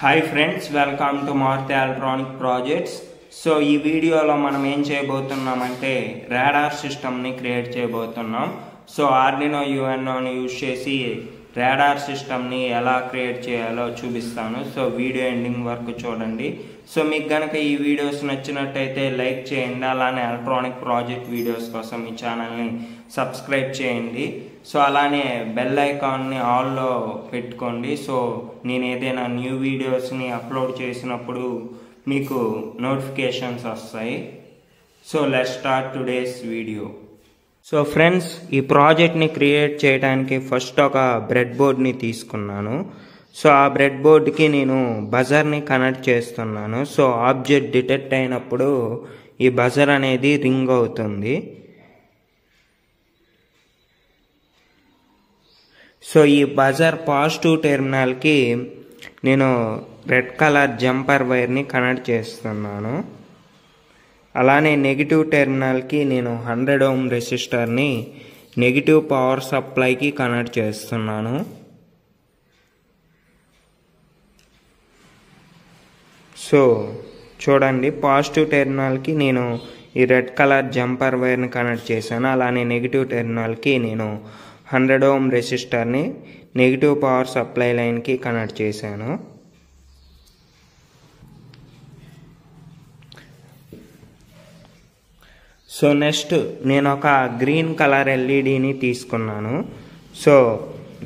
Hi friends, welcome to Maruti electronic projects. So ఈ వీడియోలో మనం ఏం చేయబోతున్నామంటే రాడార్ సిస్టమ్ని క్రియేట్ చేయబోతున్నాం. సో ఆర్డినో యూఎన్ఓని యూజ్ చేసి రాడార్ సిస్టమ్ని ఎలా క్రియేట్ చేయాలో చూపిస్తాను. సో వీడియో ఎండింగ్ వరకు చూడండి. సో మీకు కనుక ఈ వీడియోస్ నచ్చినట్టయితే లైక్ చేయండి. అలానే ఎలక్ట్రానిక్ ప్రాజెక్ట్ వీడియోస్ కోసం ఈ ఛానల్ని సబ్స్క్రైబ్ చేయండి. సో అలానే బెల్ ఐకాన్ని ఆల్లో పెట్టుకోండి. సో నేను ఏదైనా న్యూ వీడియోస్ని అప్లోడ్ చేసినప్పుడు మీకు నోటిఫికేషన్స్ వస్తాయి. So let's start today's video. So friends, ఈ ప్రాజెక్ట్ని క్రియేట్ చేయడానికి ఫస్ట్ ఒక బ్రెడ్ బోర్డ్ని తీసుకున్నాను. సో ఆ బ్రెడ్ బోర్డ్కి నేను బజర్ని కనెక్ట్ చేస్తున్నాను. సో ఆబ్జెక్ట్ డిటెక్ట్ అయినప్పుడు ఈ బజర్ అనేది రింగ్ అవుతుంది. సో ఈ బజర్ పాజిటివ్ టెర్మినల్కి నేను రెడ్ కలర్ జంపర్ వైర్ని కనెక్ట్ చేస్తున్నాను. అలానే నెగిటివ్ టెర్మినల్కి నేను 100 ఓం రెసిస్టర్ని నెగిటివ్ పవర్ సప్లైకి కనెక్ట్ చేస్తున్నాను. సో చూడండి, పాజిటివ్ టెర్మినల్కి నేను ఈ రెడ్ కలర్ జంపర్ వైర్ని కనెక్ట్ చేశాను. అలానే నెగిటివ్ టెర్మినల్కి నేను 100 ఓం రెసిస్టర్ని నెగిటివ్ పవర్ సప్లై లైన్కి కనెక్ట్ చేశాను. సో నెక్స్ట్ నేను ఒక గ్రీన్ కలర్ ఎల్ఈడిని తీసుకున్నాను. సో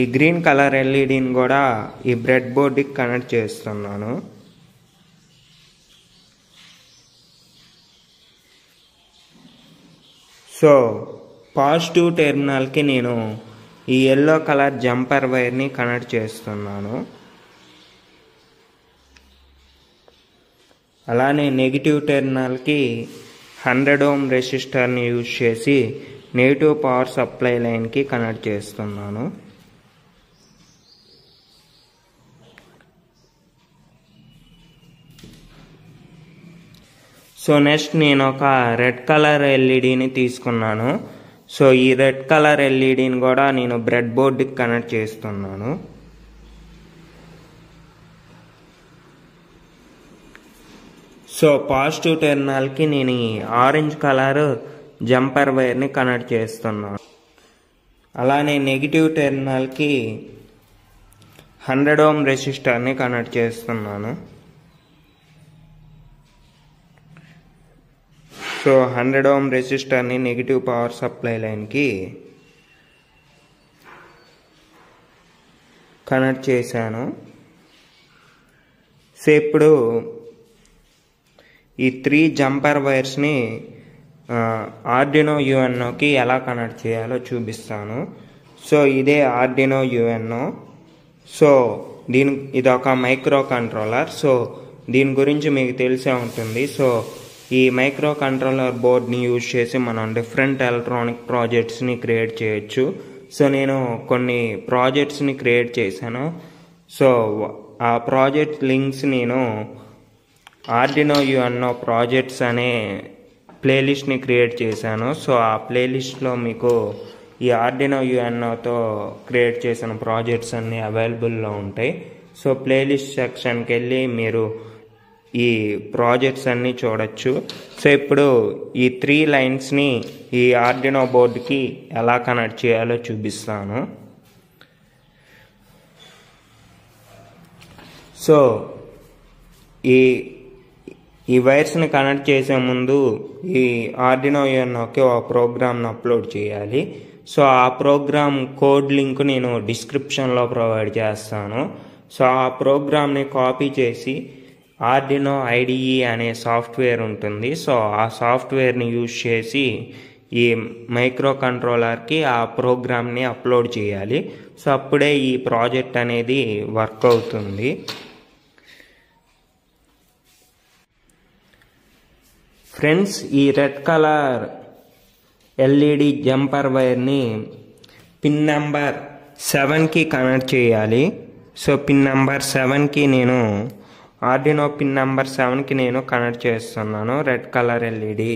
ఈ గ్రీన్ కలర్ ఎల్ఈడిని కూడా ఈ బ్రెడ్ బోర్డ్కి కనెక్ట్ చేస్తున్నాను. సో పాజిటివ్ టెర్మినల్కి నేను ఈ ఎల్లో కలర్ జంపర్ వైర్ని కనెక్ట్ చేస్తున్నాను. అలానే నెగిటివ్ టెర్మినల్కి 100 ఓం రెసిస్టర్ని యూజ్ చేసి నెగిటివ్ పవర్ సప్లై లైన్కి కనెక్ట్ చేస్తున్నాను. సో నెక్స్ట్ నేను ఒక రెడ్ కలర్ ఎల్ఈడిని తీసుకున్నాను. సో ఈ రెడ్ కలర్ ఎల్ఈడిని కూడా నేను బ్రెడ్ బోర్డ్కి కనెక్ట్ చేస్తున్నాను. సో పాజిటివ్ టెర్మినల్కి నేను ఈ ఆరెంజ్ కలర్ జంపర్ వైర్ని కనెక్ట్ చేస్తున్నాను. అలానే నెగిటివ్ టెర్మినల్కి 100 ఓం రెసిస్టర్ని కనెక్ట్ చేస్తున్నాను. సో 100 ఓం రెసిస్టర్ని నెగిటివ్ పవర్ సప్లై లైన్కి కనెక్ట్ చేశాను. సో ఇప్పుడు ఈ 3 జంపర్ వైర్స్ని ఆర్డినో యూఎన్ఓకి ఎలా కనెక్ట్ చేయాలో చూపిస్తాను. సో ఇదే ఆర్డినో యూఎన్ఓ. సో ఇది ఒక మైక్రో కంట్రోలర్. సో దీని గురించి మీకు తెలిసే ఉంటుంది. సో ఈ మైక్రో కంట్రోలర్ బోర్డ్ని యూజ్ చేసి మనం డిఫరెంట్ ఎలక్ట్రానిక్ ప్రాజెక్ట్స్ని క్రియేట్ చేయొచ్చు. సో నేను కొన్ని ప్రాజెక్ట్స్ని క్రియేట్ చేశాను. సో ఆ ప్రాజెక్ట్ లింక్స్ నేను ఆర్డినో యూఎన్ఓ ప్రాజెక్ట్స్ అనే ప్లేలిస్ట్ని క్రియేట్ చేశాను. సో ఆ ప్లేలిస్ట్లో మీకు ఈ ఆర్డినో యూఎన్ఓతో క్రియేట్ చేసిన ప్రాజెక్ట్స్ అన్నీ అవైలబుల్లో ఉంటాయి. సో ప్లేలిస్ట్ సెక్షన్కి వెళ్ళి మీరు ఈ ప్రాజెక్ట్స్ అన్నీ చూడొచ్చు. సో ఇప్పుడు ఈ 3 లైన్స్ని ఈ ఆర్డినో బోర్డుకి ఎలా కనెక్ట్ చేయాలో చూపిస్తాను. సో ఈ వైర్స్ని కనెక్ట్ చేసే ముందు ఈ ఆర్డినో యూఎన్ఓకి ఒక ప్రోగ్రామ్ని అప్లోడ్ చేయాలి. సో ఆ ప్రోగ్రామ్ కోడ్ లింక్ నేను డిస్క్రిప్షన్లో ప్రొవైడ్ చేస్తాను. సో ఆ ప్రోగ్రామ్ని కాపీ చేసి ఆర్డినో ఐడిఈ అనే సాఫ్ట్వేర్ ఉంటుంది. సో ఆ సాఫ్ట్వేర్ని యూజ్ చేసి ఈ మైక్రో కంట్రోలర్కి ఆ ప్రోగ్రామ్ని అప్లోడ్ చేయాలి. సో అప్పుడే ఈ ప్రాజెక్ట్ అనేది వర్క్ అవుతుంది. ఫ్రెండ్స్, ఈ రెడ్ కలర్ ఎల్ఈడి జంపర్ వైర్ని పిన్ నెంబర్ 7కి కనెక్ట్ చేయాలి. సో పిన్ నెంబర్ 7కి నేను ఆర్డినో పిన్ నెంబర్ 7కి నేను కనెక్ట్ చేస్తున్నాను red colour LED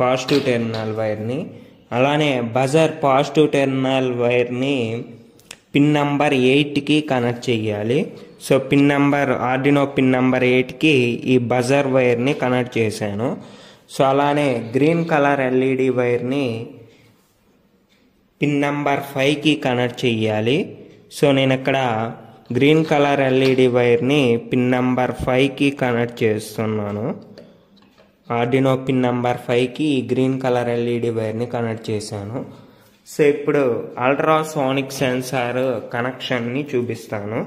positive terminal వైర్ని. అలానే బజర్ పాజిటివ్ టెర్మినల్ వైర్ని పిన్ నెంబర్ 8కి కనెక్ట్ చేయాలి. సో ఆర్డినో పిన్ నెంబర్ 8కి ఈ బజర్ వైర్ని కనెక్ట్ చేశాను. సో అలానే గ్రీన్ కలర్ ఎల్ఈడి వైర్ని పిన్ నెంబర్ 5కి కనెక్ట్ చేయాలి. సో నేను ఇక్కడ గ్రీన్ కలర్ ఎల్ఈడి వైర్ని పిన్ నెంబర్ 5కి కనెక్ట్ చేస్తున్నాను. ఆర్డినో పిన్ నెంబర్ 5కి గ్రీన్ కలర్ ఎల్ఈడి వైర్ని కనెక్ట్ చేశాను. సో ఇప్పుడు అల్ట్రాసోనిక్ సెన్సార్ కనెక్షన్ని చూపిస్తాను.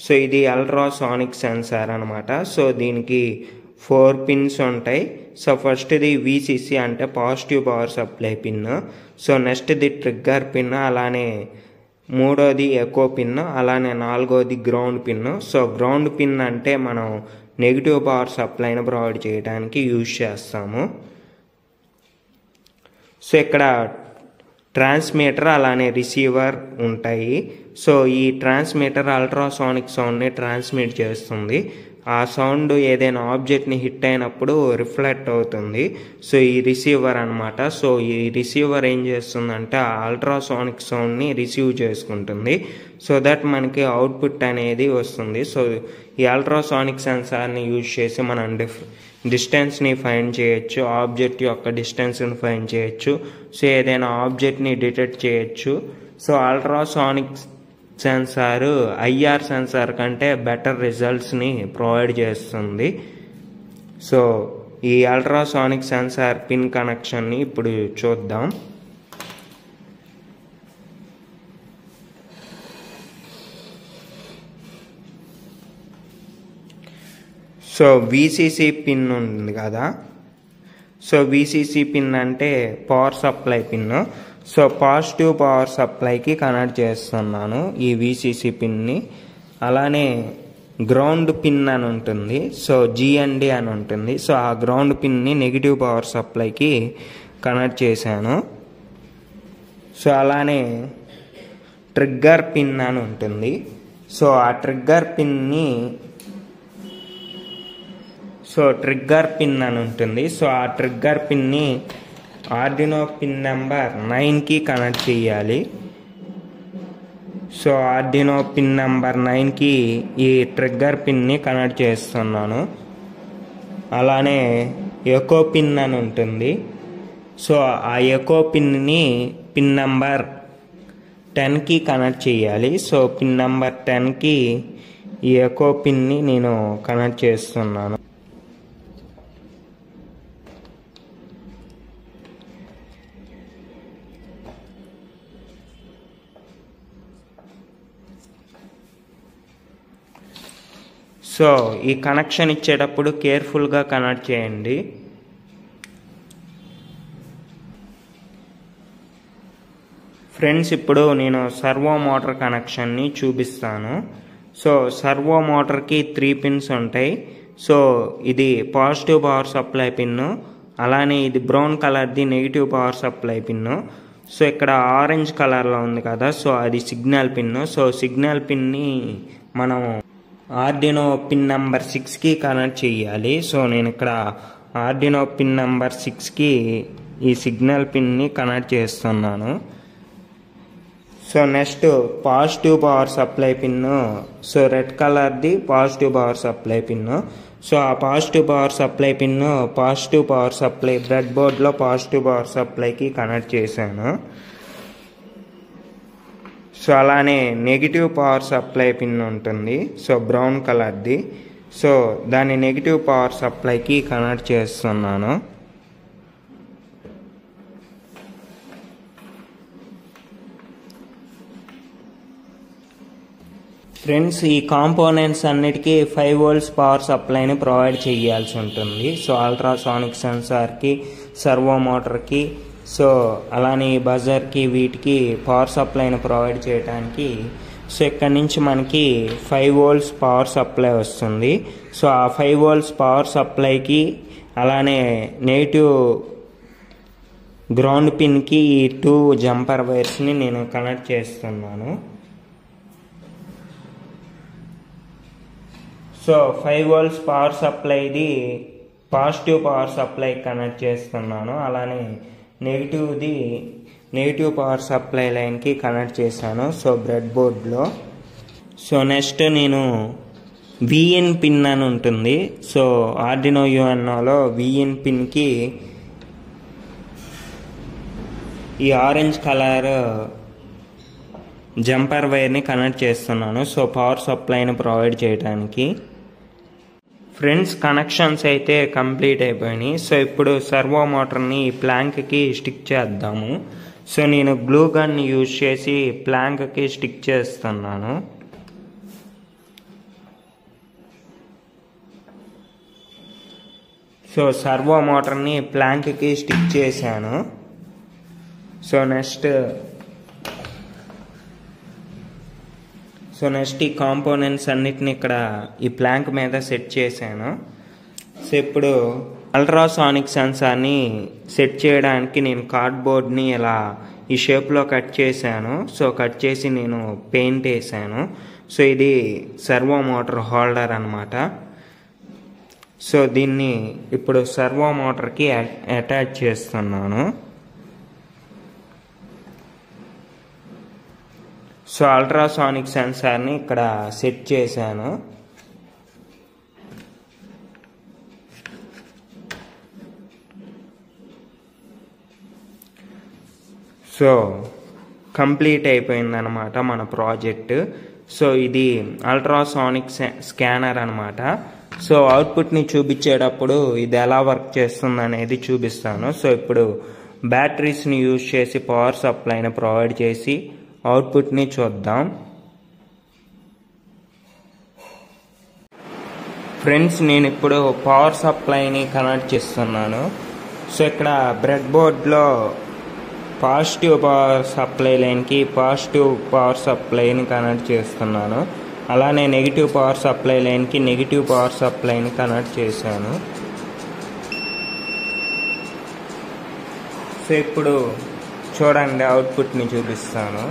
సో ఇది అల్ట్రాసోనిక్ సెన్సార్ అనమాట. సో దీనికి 4 పిన్స్ ఉంటాయి. సో ఫస్ట్ది VCC అంటే positive power supply pin. So నెక్స్ట్ది ట్రిగ్గర్ పిన్, అలానే మూడోది ఎకో పిన్, అలానే నాలుగోది ground pin. So ground pin అంటే మనం నెగిటివ్ పవర్ సప్లైని ప్రొవైడ్ చేయడానికి యూజ్ చేస్తాము. సో ఇక్కడ ట్రాన్స్మిటర్ అలానే రిసీవర్ ఉంటాయి. సో ఈ ట్రాన్స్మిటర్ అల్ట్రాసోనిక్ సౌండ్ని ట్రాన్స్మిట్ చేస్తుంది. ఆ సౌండ్ ఏదైనా ఆబ్జెక్ట్ని హిట్ అయినప్పుడు రిఫ్లెక్ట్ అవుతుంది. సో ఈ రిసీవర్ అనమాట. సో ఈ రిసీవర్ ఏం చేస్తుందంటే ఆ అల్ట్రాసోనిక్ సౌండ్ని రిసీవ్ చేసుకుంటుంది. సో దట్ మనకి అవుట్పుట్ అనేది వస్తుంది. సో ఈ అల్ట్రాసోనిక్ సెన్సార్ని యూజ్ చేసి మనం డిస్టెన్స్ని ఫైండ్ చేయొచ్చు, ఆబ్జెక్ట్ యొక్క డిస్టెన్స్ని ఫైండ్ చేయొచ్చు. సో ఏదైనా ఆబ్జెక్ట్ని డిటెక్ట్ చేయొచ్చు. So ultrasonic sensor IR sensor కంటే బెటర్ రిజల్ట్స్ని ప్రొవైడ్ చేస్తుంది. సో ఈ అల్ట్రాసోనిక్ సెన్సార్ పిన్ కనెక్షన్ని ఇప్పుడు చూద్దాం. సో VCC పిన్ ఉంది కదా. సో VCC పిన్ అంటే power supply pin. So positive power సప్లైకి కనెక్ట్ చేస్తున్నాను ఈ VCC పిన్ని. అలానే గ్రౌండ్ పిన్ అని ఉంటుంది. సో GND అని ఉంటుంది. సో ఆ గ్రౌండ్ పిన్ని నెగిటివ్ పవర్ సప్లైకి కనెక్ట్ చేశాను. సో అలానే ట్రిగ్గర్ పిన్ అని ఉంటుంది. సో ఆ ట్రిగ్గర్ పిన్ని ట్రిగ్గర్ పిన్ అని ఉంటుంది. సో ఆ ట్రిగ్గర్ పిన్ని ఆర్డినో పిన్ నెంబర్ 9కి కనెక్ట్ చేయాలి. సో ఆర్డినో పిన్ నెంబర్ 9కి ఈ ట్రిగ్గర్ పిన్ని కనెక్ట్ చేస్తున్నాను. అలానే ఎకో పిన్ అని ఉంటుంది. సో ఆ ఎకో పిన్ని పిన్ నెంబర్ 10కి కనెక్ట్ చేయాలి. సో పిన్ నెంబర్ 10కి ఈ ఎకో పిన్ని నేను కనెక్ట్ చేస్తున్నాను. సో ఈ కనెక్షన్ ఇచ్చేటప్పుడు కేర్ఫుల్గా కనెక్ట్ చేయండి. ఫ్రెండ్స్, ఇప్పుడు నేను సర్వో మోటార్ కనెక్షన్ని చూపిస్తాను. సో సర్వో మోటార్కి 3 పిన్స్ ఉంటాయి. సో ఇది పాజిటివ్ పవర్ సప్లై పిన్ను, అలానే ఇది బ్రౌన్ కలర్ది negative power supply pin. So ఇక్కడ ఆరెంజ్ కలర్లో ఉంది కదా, సో అది సిగ్నల్ పిన్ను. సో సిగ్నల్ పిన్ని మనం ఆర్డినో పిన్ నెంబర్ 6కి కనెక్ట్ చేయాలి. సో నేను ఇక్కడ ఆర్డినో పిన్ నెంబర్ 6కి ఈ సిగ్నల్ పిన్ని కనెక్ట్ చేస్తున్నాను. So next positive power supply pin. So red కలర్ది positive power supply pin. So ఆ positive power supply pin positive power supply bread బోర్డ్లో పాజిటివ్ పవర్ సప్లైకి కనెక్ట్ చేశాను. సో అలానే నెగిటివ్ పవర్ సప్లై పిన్ ఉంటుంది. So brown కలర్ది. So దాన్ని negative power సప్లైకి కనెక్ట్ చేస్తున్నాను. ఫ్రెండ్స్, ఈ కాంపోనెంట్స్ అన్నిటికీ 5 volts పవర్ సప్లైని ప్రొవైడ్ చేయాల్సి ఉంటుంది. సో అల్ట్రాసానిక్ సెన్సార్కి, సర్వో మోటార్కి, సో అలానే బజర్కి, వీటికి పవర్ సప్లైని ప్రొవైడ్ చేయడానికి సో ఇక్కడ నుంచి మనకి 5 volts పవర్ సప్లై వస్తుంది. సో ఆ 5 volts పవర్ సప్లైకి అలానే నెగిటివ్ గ్రౌండ్ పిన్కి ఈ 2 జంపర్ వైర్స్ని నేను కనెక్ట్ చేస్తున్నాను. సో 5 volts పవర్ సప్లైది పాజిటివ్ పవర్ సప్లై కనెక్ట్ చేస్తున్నాను. అలానే నెగిటివ్ది నెగిటివ్ పవర్ సప్లై లైన్కి కనెక్ట్ చేశాను. సో బ్రెడ్ బోర్డ్లో. సో నెక్స్ట్ నేను విఎన్ పిన్ అని ఉంటుంది. సో ఆర్డినో యుఎన్ఓలో విఎన్ పిన్కి ఈ ఆరెంజ్ కలర్ జంపర్ వైర్ని కనెక్ట్ చేస్తున్నాను. సో పవర్ సప్లైని ప్రొవైడ్ చేయడానికి. ఫ్రెండ్స్, కనెక్షన్స్ అయితే కంప్లీట్ అయిపోయినాయి. సో ఇప్పుడు సర్వో మోటార్ని ప్లాంక్కి స్టిక్ చేద్దాము. సో నేను గ్లూ గన్ యూజ్ చేసి ప్లాంక్కి స్టిక్ చేస్తున్నాను. సో సర్వో మోటార్ని ప్లాంక్కి స్టిక్ చేశాను. సో నెక్స్ట్ ఈ కాంపోనెంట్స్ అన్నిటిని ఇక్కడ ఈ ప్లాంక్ మీద సెట్ చేశాను. సో ఇప్పుడు అల్ట్రాసానిక్ సెన్సార్ని సెట్ చేయడానికి నేను కార్డ్బోర్డ్ని ఇలా ఈ షేప్లో కట్ చేశాను. సో కట్ చేసి నేను పెయింట్ వేసాను. సో ఇది సర్వో మోటార్ హోల్డర్ అన్నమాట. సో దీన్ని ఇప్పుడు సర్వో మోటార్కి అటాచ్ చేస్తున్నాను. సో అల్ట్రాసానిక్ సెన్సార్ని ఇక్కడ సెట్ చేశాను. సో కంప్లీట్ అయిపోయిందనమాట మన ప్రాజెక్ట్. సో ఇది అల్ట్రాసానిక్ స్కానర్ అనమాట. సో అవుట్పుట్ని చూపించేటప్పుడు ఇది ఎలా వర్క్ చేస్తుంది అనేది చూపిస్తాను. సో ఇప్పుడు బ్యాటరీస్ని యూజ్ చేసి పవర్ సప్లైని ప్రొవైడ్ చేసి అవుట్పుట్ని చూద్దాం. ఫ్రెండ్స్, నేను ఇప్పుడు పవర్ సప్లైని కనెక్ట్ చేస్తున్నాను. సో ఇక్కడ బ్రెడ్ బోర్డ్లో పాజిటివ్ పవర్ సప్లై లైన్కి పాజిటివ్ పవర్ సప్లైని కనెక్ట్ చేస్తున్నాను. అలానే నెగిటివ్ పవర్ సప్లై లైన్కి నెగిటివ్ పవర్ సప్లైని కనెక్ట్ చేశాను. సో ఇప్పుడు చూడండి, అవుట్పుట్ని చూపిస్తాను.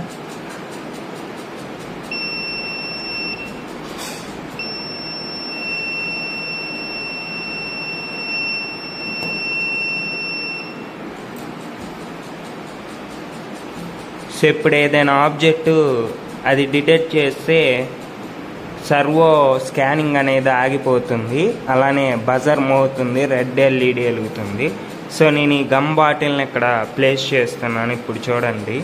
సో ఇప్పుడు ఏదైనా ఆబ్జెక్టు అది డిటెక్ట్ చేస్తే సర్వో స్కానింగ్ అనేది ఆగిపోతుంది. అలానే బజర్ మోగుతుంది, రెడ్ ఎల్ఈడి వెలుగుతుంది. సో నేను ఈ గమ్ బాటిల్ని ఇక్కడ ప్లేస్ చేస్తున్నాను. ఇప్పుడు చూడండి.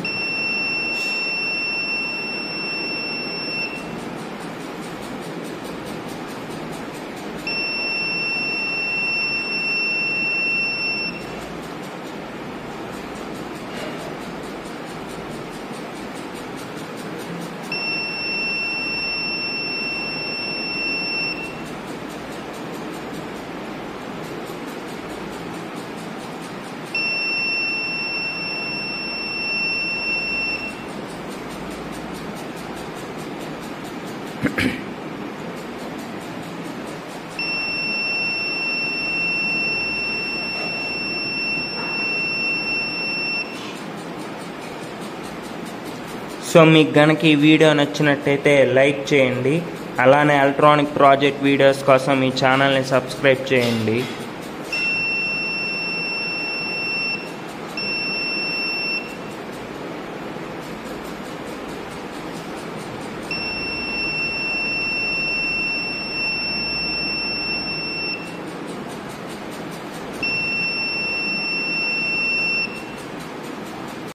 సో మీకు గనక ఈ వీడియో నచ్చినట్టయితే లైక్ చేయండి. అలానే ఎలక్ట్రానిక్ ప్రాజెక్ట్ వీడియోస్ కోసం ఈ ఛానల్ని సబ్స్క్రైబ్ చేయండి.